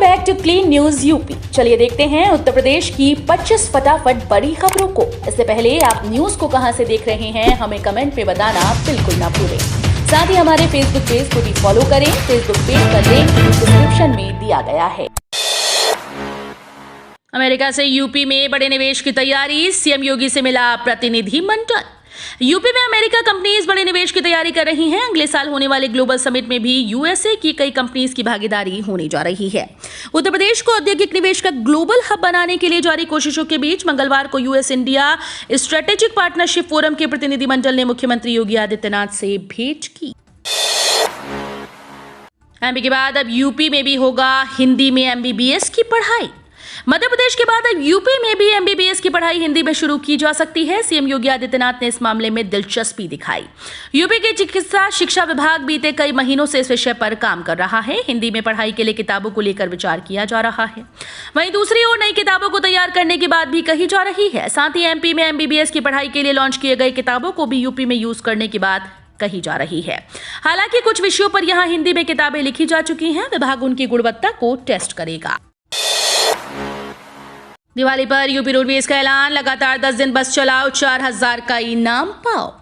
Back to clean news UP. चलिए देखते हैं उत्तर प्रदेश की 25 फटाफट बड़ी खबरों को। इससे पहले आप न्यूज को कहां से देख रहे हैं हमें कमेंट में बताना बिल्कुल ना भूलें। साथ ही हमारे फेसबुक पेज को भी फॉलो करें। फेसबुक पेज का लिंक डिस्क्रिप्शन में दिया गया है। अमेरिका से यूपी में बड़े निवेश की तैयारी, सीएम योगी से मिला प्रतिनिधिमंडल। यूपी में अमेरिका कंपनीज बड़े निवेश की तैयारी कर रही हैं। अगले साल होने वाले ग्लोबल समिट में भी यूएसए की कई कंपनीज की भागीदारी होने जा रही है। उत्तर प्रदेश को औद्योगिक निवेश का ग्लोबल हब बनाने के लिए जारी कोशिशों के बीच मंगलवार को US India strategic partnership forum के प्रतिनिधिमंडल ने मुख्यमंत्री योगी आदित्यनाथ से भेंट की। एमपी के बाद अब यूपी में भी होगा हिंदी में एमबीबीएस की पढ़ाई। मध्य प्रदेश के बाद अब यूपी में भी एमबीबीएस की पढ़ाई हिंदी में शुरू की जा सकती है। सीएम योगी आदित्यनाथ ने इस मामले में दिलचस्पी दिखाई। यूपी के चिकित्सा शिक्षा विभाग बीते कई महीनों से इस विषय पर काम कर रहा है। हिंदी में पढ़ाई के लिए किताबों को लेकर विचार किया जा रहा है। वहीं दूसरी ओर नई किताबों को तैयार करने की बात भी कही जा रही है। साथ ही एमपी में एमबीबीएस की पढ़ाई के लिए लॉन्च किए गए किताबों को भी यूपी में यूज करने की बात कही जा रही है। हालांकि कुछ विषयों पर यहां हिंदी में किताबें लिखी जा चुकी हैं। विभाग उनकी गुणवत्ता को टेस्ट करेगा। दिवाली पर यूपी रोडवेज का ऐलान, लगातार 10 दिन बस चलाओ, 4000 का इनाम पाओ।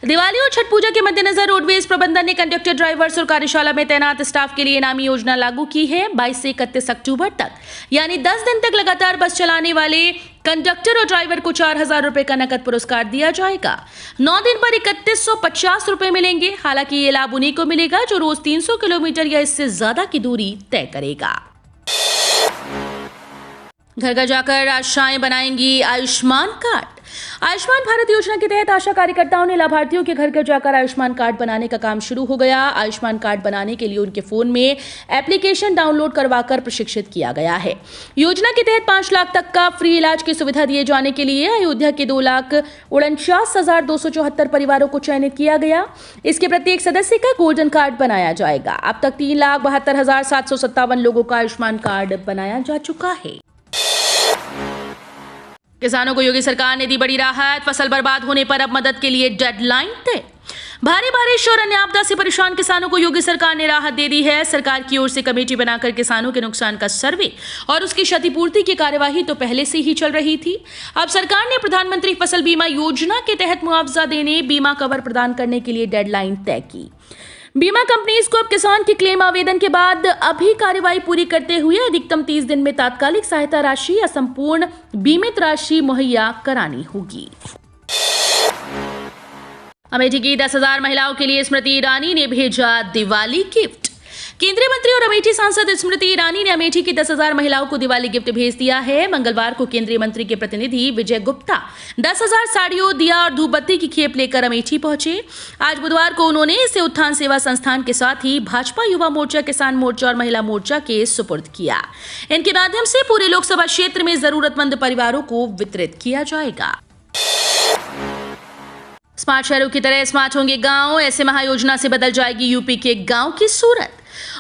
दिवाली और छठ पूजा के मद्देनजर रोडवेज प्रबंधन ने कंडक्टर, ड्राइवर्स और कार्यशाला में तैनात स्टाफ के लिए इनामी योजना लागू की है। 22 से 31 अक्टूबर तक यानी 10 दिन तक लगातार बस चलाने वाले कंडक्टर और ड्राइवर को 4000 रुपए का नकद पुरस्कार दिया जाएगा। 9 दिन पर 3150 रुपए मिलेंगे। हालांकि ये लाभ उन्हीं को मिलेगा जो रोज 300 किलोमीटर या इससे ज्यादा की दूरी तय करेगा। घर घर जाकर आशाएं बनाएंगी आयुष्मान कार्ड। आयुष्मान भारत योजना के तहत आशा कार्यकर्ताओं ने लाभार्थियों के घर घर जाकर आयुष्मान कार्ड बनाने का काम शुरू हो गया। आयुष्मान कार्ड बनाने के लिए उनके फोन में एप्लीकेशन डाउनलोड करवाकर प्रशिक्षित किया गया है। योजना के तहत 5 लाख तक का फ्री इलाज की सुविधा दिए जाने के लिए अयोध्या के 2,49,274 परिवारों को चयनित किया गया। इसके प्रत्येक सदस्य का गोल्डन कार्ड बनाया जाएगा। अब तक 3,72,757 लोगों का आयुष्मान कार्ड बनाया जा चुका है। किसानों को योगी सरकार ने दी बड़ी राहत। फसल बर्बाद होने पर अब मदद के लिए डेडलाइन तय। भारी बारिश और अन्य आपदा से परेशान किसानों को योगी सरकार ने राहत दे दी है। सरकार की ओर से कमेटी बनाकर किसानों के नुकसान का सर्वे और उसकी क्षतिपूर्ति की कार्यवाही तो पहले से ही चल रही थी। अब सरकार ने प्रधानमंत्री फसल बीमा योजना के तहत मुआवजा देने, बीमा कवर प्रदान करने के लिए डेडलाइन तय की। बीमा कंपनीज को अब किसान के क्लेम आवेदन के बाद अभी कार्रवाई पूरी करते हुए अधिकतम 30 दिन में तात्कालिक सहायता राशि या संपूर्ण बीमित राशि मुहैया करानी होगी। अमेठी की 10,000 महिलाओं के लिए स्मृति ईरानी ने भेजा दिवाली गिफ्ट। केंद्रीय मंत्री और अमेठी सांसद स्मृति ईरानी ने अमेठी की 10,000 महिलाओं को दिवाली गिफ्ट भेज दिया है। मंगलवार को केंद्रीय मंत्री के प्रतिनिधि विजय गुप्ता 10,000 साड़ियों, दिया और धूपबत्ती की खेप लेकर अमेठी पहुंचे। आज बुधवार को उन्होंने इसे उत्थान सेवा संस्थान के साथ ही भाजपा युवा मोर्चा, किसान मोर्चा और महिला मोर्चा के सुपुर्द किया। इनके माध्यम से पूरे लोकसभा क्षेत्र में जरूरतमंद परिवारों को वितरित किया जाएगा। स्मार्ट शहरों की तरह स्मार्ट होंगे गांव, ऐसे महायोजना से बदल जाएगी यूपी के गांव की सूरत।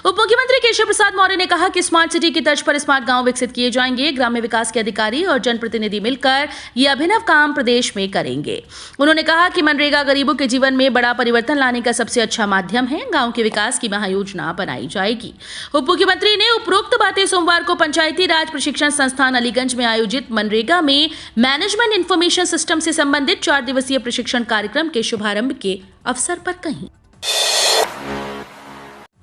उप मुख्यमंत्री केशव प्रसाद मौर्य ने कहा कि स्मार्ट सिटी की तर्ज पर स्मार्ट गांव विकसित किए जाएंगे। ग्राम्य विकास के अधिकारी और जनप्रतिनिधि मिलकर ये अभिनव काम प्रदेश में करेंगे। उन्होंने कहा कि मनरेगा गरीबों के जीवन में बड़ा परिवर्तन लाने का सबसे अच्छा माध्यम है। गांव के विकास की महायोजना बनाई जाएगी। उप मुख्यमंत्री ने उपरोक्त बातें सोमवार को पंचायती राज प्रशिक्षण संस्थान अलीगंज में आयोजित मनरेगा में मैनेजमेंट इंफॉर्मेशन सिस्टम से संबंधित 4 दिवसीय प्रशिक्षण कार्यक्रम के शुभारंभ के अवसर पर कही।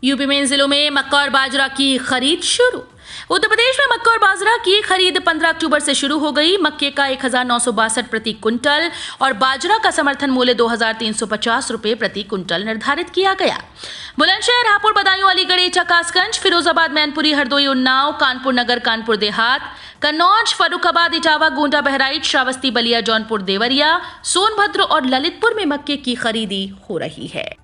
यूपी में इन जिलों में मक्का और बाजरा की खरीद शुरू। उत्तर प्रदेश में मक्का और बाजरा की खरीद 15 अक्टूबर से शुरू हो गई। मक्के का 1,962 प्रति क्विंटल और बाजरा का समर्थन मूल्य 2,350 रुपए प्रति क्विंटल निर्धारित किया गया। बुलंदशहर, हापुड़, बदायूं, अलीगढ़, एटा, कासगंज, फिरोजाबाद, मैनपुरी, हरदोई, उन्नाव, कानपुर नगर, कानपुर देहात, कन्नौज, फर्रुखाबाद, इटावा, गोंडा, बहराइच, श्रावस्ती, बलिया, जौनपुर, देवरिया, सोनभद्र और ललितपुर में मक्के की खरीदी हो रही है।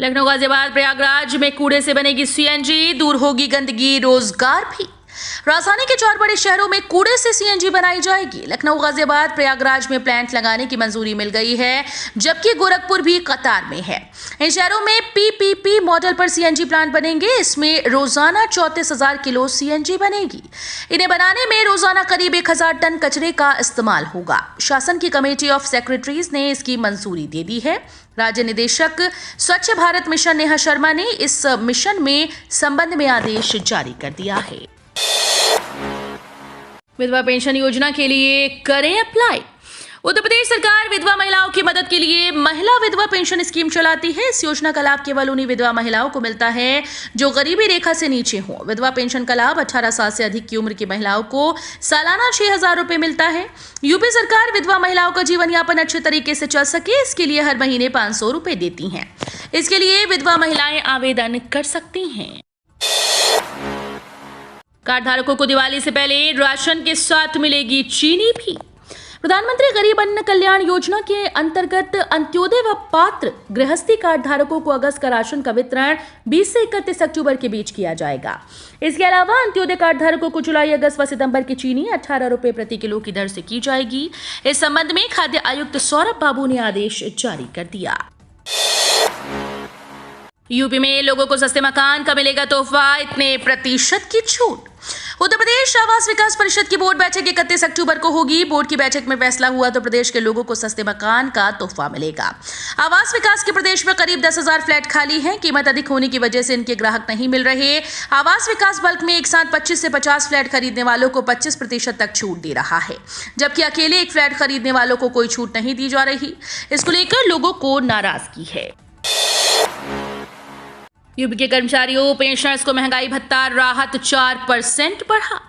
लखनऊ, गाजियाबाद, प्रयागराज में कूड़े से बनेगी सीएनजी, दूर होगी गंदगी, रोजगार भी। राजधानी के 4 बड़े शहरों में कूड़े से सीएनजी बनाई जाएगी। लखनऊ, गाजियाबाद, प्रयागराज में प्लांट लगाने की मंजूरी मिल गई है, जबकि गोरखपुर भी कतार में है। इन शहरों में पीपीपी मॉडल पर सीएनजी प्लांट बनेंगे। इसमें रोजाना 34,000 किलो सीएनजी बनेगी। इन्हें बनाने में रोजाना करीब 1,000 टन कचरे का इस्तेमाल होगा। शासन की कमेटी ऑफ सेक्रेटरीज ने इसकी मंजूरी दे दी है। राज्य निदेशक स्वच्छ भारत मिशन नेहा शर्मा ने इस मिशन में संबंध में आदेश जारी कर दिया है। विधवा पेंशन योजना के लिए करें अप्लाई। उत्तर प्रदेश सरकार विधवा महिलाओं की मदद के लिए महिला विधवा पेंशन स्कीम चलाती है। इस योजना का लाभ केवल उन्हीं विधवा महिलाओं को मिलता है जो गरीबी रेखा से नीचे हो। विधवा पेंशन का लाभ 18 साल से अधिक की उम्र की महिलाओं को सालाना 6,000 रुपए मिलता है। यूपी सरकार विधवा महिलाओं का जीवन यापन अच्छे तरीके से चल सके, इसके लिए हर महीने 500 रुपए देती है। इसके लिए विधवा महिलाएं आवेदन कर सकती हैं। कार्ड धारकों को दिवाली से पहले राशन के साथ मिलेगी चीनी भी। प्रधानमंत्री गरीब अन्न कल्याण योजना के अंतर्गत अंत्योदय व पात्र गृहस्थी कार्ड धारकों को अगस्त का राशन का वितरण 20 से 31 अक्टूबर के बीच किया जाएगा। इसके अलावा अंत्योदय कार्ड धारकों को जुलाई, अगस्त व सितंबर की चीनी 18 रुपए प्रति किलो की दर से की जाएगी। इस संबंध में खाद्य आयुक्त सौरभ बाबू ने आदेश जारी कर दिया। यूपी में लोगों को सस्ते मकान का मिलेगा तोहफा, इतने प्रतिशत की छूट। उत्तर प्रदेश आवास विकास परिषद की बोर्ड बैठक 31 अक्टूबर को होगी। बोर्ड की बैठक में फैसला हुआ तो प्रदेश के लोगों को सस्ते मकान का तोहफा मिलेगा। आवास विकास के प्रदेश में करीब 10,000 फ्लैट खाली हैं। कीमत अधिक होने की वजह से इनके ग्राहक नहीं मिल रहे। आवास विकास बल्क में एक साथ 25 से 50 फ्लैट खरीदने वालों को 25% तक छूट दे रहा है, जबकि अकेले एक फ्लैट खरीदने वालों को कोई छूट नहीं दी जा रही। इसको लेकर लोगों को नाराजगी है। यूपी के कर्मचारियों पेंशनर्स को महंगाई भत्ता राहत 4% बढ़ा।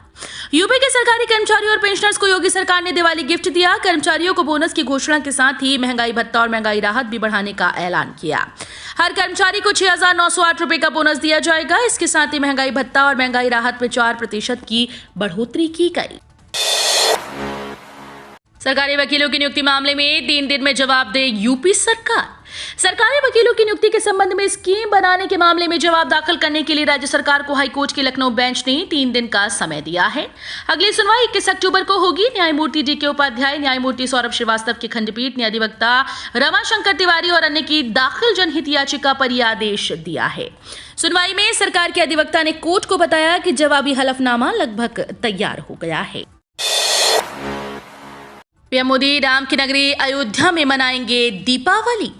यूपी के सरकारी कर्मचारियों और पेंशनर्स को योगी सरकार ने दिवाली गिफ्ट दिया। कर्मचारियों को बोनस की घोषणा के साथ ही महंगाई भत्ता और महंगाई राहत भी बढ़ाने का ऐलान किया। हर कर्मचारी को 6,908 रुपए का बोनस दिया जाएगा। इसके साथ ही महंगाई भत्ता और महंगाई राहत में 4% की बढ़ोतरी की गई। सरकारी वकीलों की नियुक्ति मामले में 3 दिन में जवाब दे यूपी सरकार। सरकारी वकीलों की नियुक्ति के संबंध में स्कीम बनाने के मामले में जवाब दाखिल करने के लिए राज्य सरकार को हाईकोर्ट की लखनऊ बेंच ने 3 दिन का समय दिया है। अगली सुनवाई 21 अक्टूबर को होगी। न्यायमूर्ति DK उपाध्याय, न्यायमूर्ति सौरभ श्रीवास्तव की खंडपीठ ने अधिवक्ता रमाशंकर तिवारी और अन्य की दाखिल जनहित याचिका पर यह आदेश दिया है। सुनवाई में सरकार के अधिवक्ता ने कोर्ट को बताया कि जवाबी हलफनामा लगभग तैयार हो गया है। पीएम मोदी राम की नगरी अयोध्या में मनाएंगे दीपावली।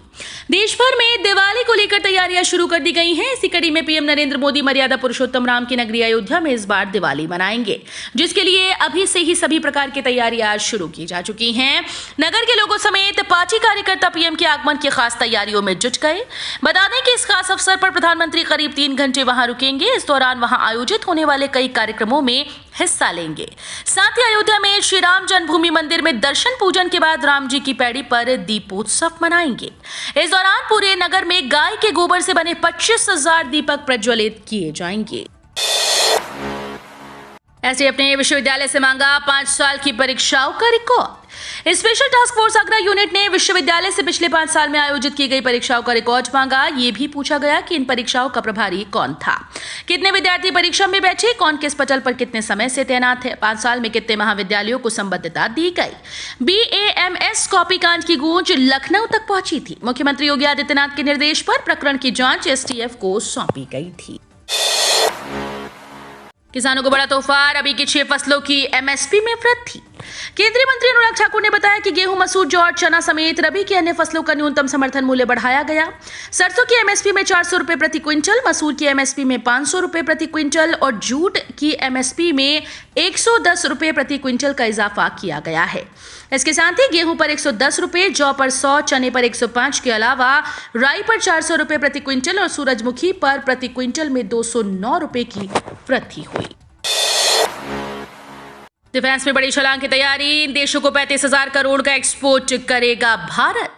देश भर में दिवाली को लेकर तैयारियां शुरू कर दी गई हैं। इसी कड़ी में पीएम नरेंद्र मोदी मर्यादा पुरुषोत्तम राम की नगरी अयोध्या में इस बार दिवाली मनाएंगे, जिसके लिए अभी से ही सभी प्रकार की तैयारियां शुरू की जा चुकी हैं। नगर के लोगों समेत पार्टी कार्यकर्ता पीएम के आगमन की खास तैयारियों में जुट गए। बता दें कि इस खास अवसर पर प्रधानमंत्री करीब 3 घंटे वहां रुकेंगे। इस दौरान वहां आयोजित होने वाले कई कार्यक्रमों में हिस्सा लेंगे। साथ ही अयोध्या में श्री राम जन्मभूमि मंदिर में दर्शन पूजन के बाद राम जी की पैड़ी पर दीपोत्सव मनाएंगे। इस दौरान पूरे नगर में गाय के गोबर से बने 25,000 दीपक प्रज्वलित किए जाएंगे। ऐसे अपने विश्वविद्यालय से मांगा 5 साल की परीक्षाओं का record. Special task force Agra unit ने विश्वविद्यालय से पिछले 5 साल में आयोजित की गई परीक्षाओं का रिकॉर्ड मांगा। ये भी पूछा गया कि इन परीक्षाओं का प्रभारी कौन था, कितने विद्यार्थी परीक्षा में बैठे, कौन किस पटल पर कितने समय से तैनात है, 5 साल में कितने महाविद्यालयों को संबद्धता दी गई। BAMS कॉपी कांड की गूंज लखनऊ तक पहुंची थी। मुख्यमंत्री योगी आदित्यनाथ के निर्देश पर प्रकरण की जांच STF को सौंपी गई थी। किसानों को बड़ा तोहफा, रबी की 6 फसलों की MSP में वृद्धि। केंद्रीय मंत्री अनुराग ठाकुर ने बताया कि गेहूं, मसूर, जौ, चना समेत रबी की अन्य फसलों का न्यूनतम समर्थन मूल्य बढ़ाया गया। सरसों की MSP में 400 रुपए प्रति क्विंटल, मसूर की MSP में 500 रुपए प्रति क्विंटल और जूट की MSP में 110 रुपए प्रति क्विंटल का इजाफा किया गया है। इसके साथ ही गेहूं पर 110 रुपए, जौ पर 100, चने पर 105 के अलावा राई पर 400 रुपए प्रति क्विंटल और सूरजमुखी पर प्रति क्विंटल में 209 रुपए की वृद्धि हुई। डिफेंस में बड़ी छलांग की तैयारी। देशों को 35,000 करोड़ का एक्सपोर्ट करेगा भारत।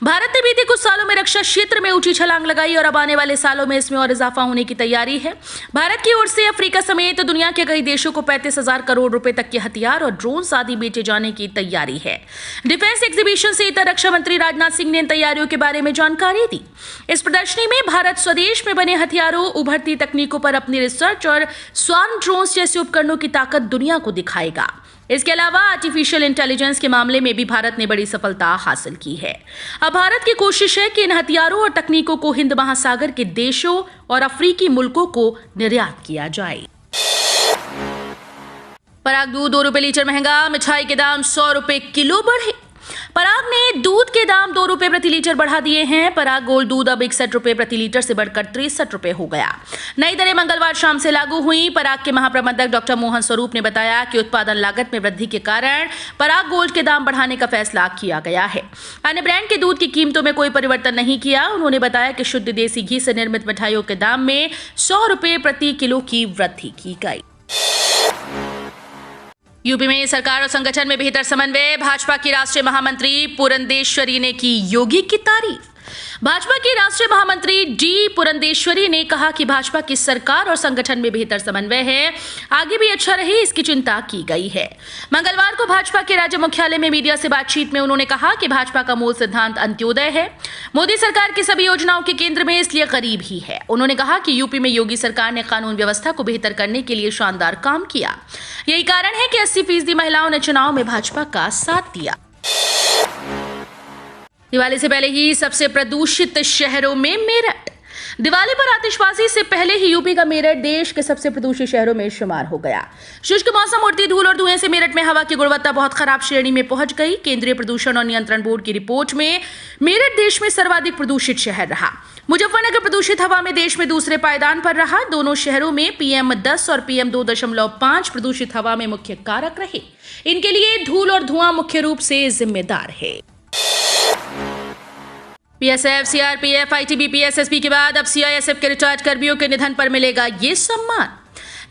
भारत ने बीते कुछ सालों में रक्षा क्षेत्र में ऊंची छलांग लगाई और अब आने वाले सालों में इसमें और इजाफा होने की तैयारी है। भारत की ओर से अफ्रीका समेत दुनिया के कई देशों को 35,000 करोड़ रुपए तक के हथियार और ड्रोन आदि बेचे जाने की तैयारी है। डिफेंस एग्जीबिशन से रक्षा मंत्री राजनाथ सिंह ने इन तैयारियों के बारे में जानकारी दी। इस प्रदर्शनी में भारत स्वदेश में बने हथियारों, उभरती तकनीकों पर अपनी रिसर्च और स्वार्म ड्रोन जैसे उपकरणों की ताकत दुनिया को दिखाएगा। इसके अलावा आर्टिफिशियल इंटेलिजेंस के मामले में भी भारत ने बड़ी सफलता हासिल की है। अब भारत की कोशिश है कि इन हथियारों और तकनीकों को हिंद महासागर के देशों और अफ्रीकी मुल्कों को निर्यात किया जाए। पराग दूध 2 रुपए लीटर महंगा, मिठाई के दाम 100 रुपए किलो बढ़े। पराग ने दूध के दाम 2 रुपए प्रति लीटर बढ़ा दिए हैं। पराग गोल्ड दूध अब 61 रुपए प्रति लीटर से बढ़कर 63 रुपए हो गया। नई दरें मंगलवार शाम से लागू हुई। पराग के महाप्रबंधक डॉक्टर मोहन स्वरूप ने बताया कि उत्पादन लागत में वृद्धि के कारण पराग गोल्ड के दाम बढ़ाने का फैसला किया गया है। अन्य ब्रांड के दूध की कीमतों में कोई परिवर्तन नहीं किया। उन्होंने बताया कि शुद्ध देसी घी से निर्मित मिठाइयों के दाम में 100 रुपए प्रति किलो की वृद्धि की गई। यूपी में सरकार और संगठन में बेहतर समन्वय, भाजपा की राष्ट्रीय महामंत्री पुरंदेश्वरी ने की योगी की तारीफ। भाजपा की राष्ट्रीय महामंत्री डी पुरंदेश्वरी ने कहा कि भाजपा की सरकार और संगठन में बेहतर समन्वय है, आगे भी अच्छा रहे इसकी चिंता की गई है। मंगलवार को भाजपा के राज्य मुख्यालय में मीडिया से बातचीत में उन्होंने कहा कि भाजपा का मूल सिद्धांत अंत्योदय है। मोदी सरकार की सभी योजनाओं के केंद्र में इसलिए गरीब ही है। उन्होंने कहा कि यूपी में योगी सरकार ने कानून व्यवस्था को बेहतर करने के लिए शानदार काम किया। यही कारण है कि 80% महिलाओं ने चुनाव में भाजपा का साथ दिया। दिवाली से पहले ही सबसे प्रदूषित शहरों में मेरठ। दिवाली पर आतिशबाजी से पहले ही यूपी का मेरठ देश के सबसे प्रदूषित शहरों में शुमार हो गया। शुष्क मौसम, उड़ती धूल और धुएं से मेरठ में हवा की गुणवत्ता बहुत खराब श्रेणी में पहुंच गई। केंद्रीय प्रदूषण और नियंत्रण बोर्ड की रिपोर्ट में मेरठ देश में सर्वाधिक प्रदूषित शहर रहा। मुजफ्फरनगर प्रदूषित हवा में देश में दूसरे पायदान पर रहा। दोनों शहरों में PM10 और PM2.5 प्रदूषित हवा में मुख्य कारक रहे। इनके लिए धूल और धुआं मुख्य रूप से जिम्मेदार है। बीएसएफ, सीआरपीएफ, आईटीबीपी, एसएसबी के बाद अब सीआईएसएफ के रिटायर्ड कर्मियों के निधन पर मिलेगा ये सम्मान।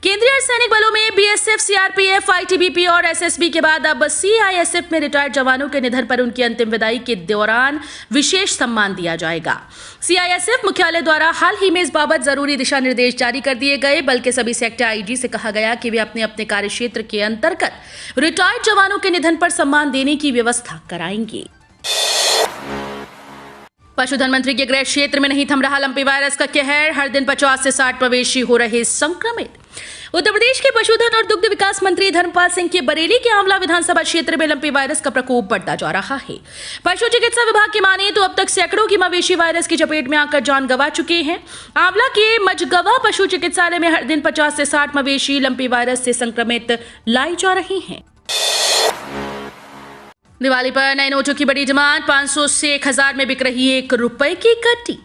केंद्रीय अर्धसैनिक बलों में बीएसएफ, सीआरपीएफ, आईटीबीपी और एसएसबी के बाद अब सीआईएसएफ में रिटायर्ड जवानों के निधन पर उनकी अंतिम विदाई के दौरान विशेष सम्मान दिया जाएगा। सीआईएसएफ मुख्यालय द्वारा हाल ही में इस बाबत जरूरी दिशा निर्देश जारी कर दिए गए। बल्कि सभी सेक्टर आईजी से कहा गया कि वे अपने अपने कार्यक्षेत्र के अंतर्गत रिटायर्ड जवानों के निधन पर सम्मान देने की व्यवस्था कराएंगे। पशुधन मंत्री के गृह क्षेत्र में नहीं थम रहा लंपी वायरस का कहर। हर दिन 50 से 60 मवेशी हो रहे संक्रमित। उत्तर प्रदेश के पशुधन और दुग्ध विकास मंत्री धर्मपाल सिंह के बरेली के आंवला विधानसभा क्षेत्र में लंपी वायरस का प्रकोप बढ़ता जा रहा है। पशु चिकित्सा विभाग की माने तो अब तक सैकड़ों की मवेशी वायरस की चपेट में आकर जान गंवा चुके हैं। आंवला के मझगवा पशु चिकित्सालय में हर दिन 50 से 60 मवेशी लंपी वायरस से संक्रमित लाई जा रही हैं। दिवाली पर नए नोटों की बड़ी डिमांड। 500 से 1000 में बिक रही 1 रुपए की गड्डी।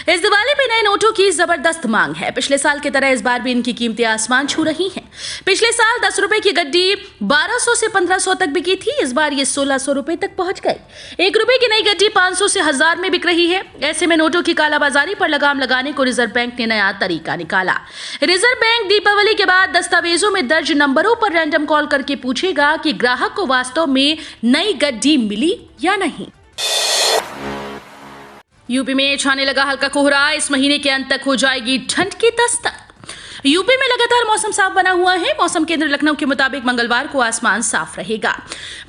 इस दिवाली पे नए नोटों की जबरदस्त मांग है। पिछले साल की तरह इस बार भी इनकी कीमतें आसमान छू रही हैं। पिछले साल 10 रुपए की गड्डी 1200 से 1500 तक बिकी थी। इस बार ये 1600 रुपए तक पहुंच गई। 1 रुपए की नई गड्डी 500 से 1000 में बिक रही है। ऐसे में नोटों की कालाबाजारी पर लगाम लगाने को रिजर्व बैंक ने नया तरीका निकाला। रिजर्व बैंक दीपावली के बाद दस्तावेजों में दर्ज नंबरों पर रैंडम कॉल करके पूछेगा कि ग्राहक को वास्तव में नई गड्डी मिली या नहीं। यूपी में छाने लगा हल्का कोहरा। इस महीने के अंत तक हो जाएगी ठंड की दस्तक। यूपी में लगातार मौसम साफ बना हुआ है। मौसम केंद्र लखनऊ के मुताबिक मंगलवार को आसमान साफ रहेगा।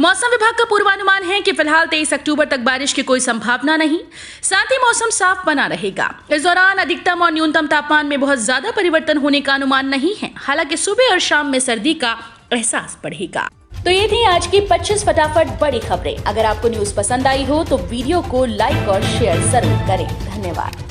मौसम विभाग का पूर्वानुमान है कि फिलहाल 23 अक्टूबर तक बारिश की कोई संभावना नहीं। साथ ही मौसम साफ बना रहेगा। इस दौरान अधिकतम और न्यूनतम तापमान में बहुत ज्यादा परिवर्तन होने का अनुमान नहीं है। हालांकि सुबह और शाम में सर्दी का एहसास बढ़ेगा। तो ये थी आज की 25 फटाफट बड़ी खबरें। अगर आपको न्यूज पसंद आई हो तो वीडियो को लाइक और शेयर जरूर करें। धन्यवाद।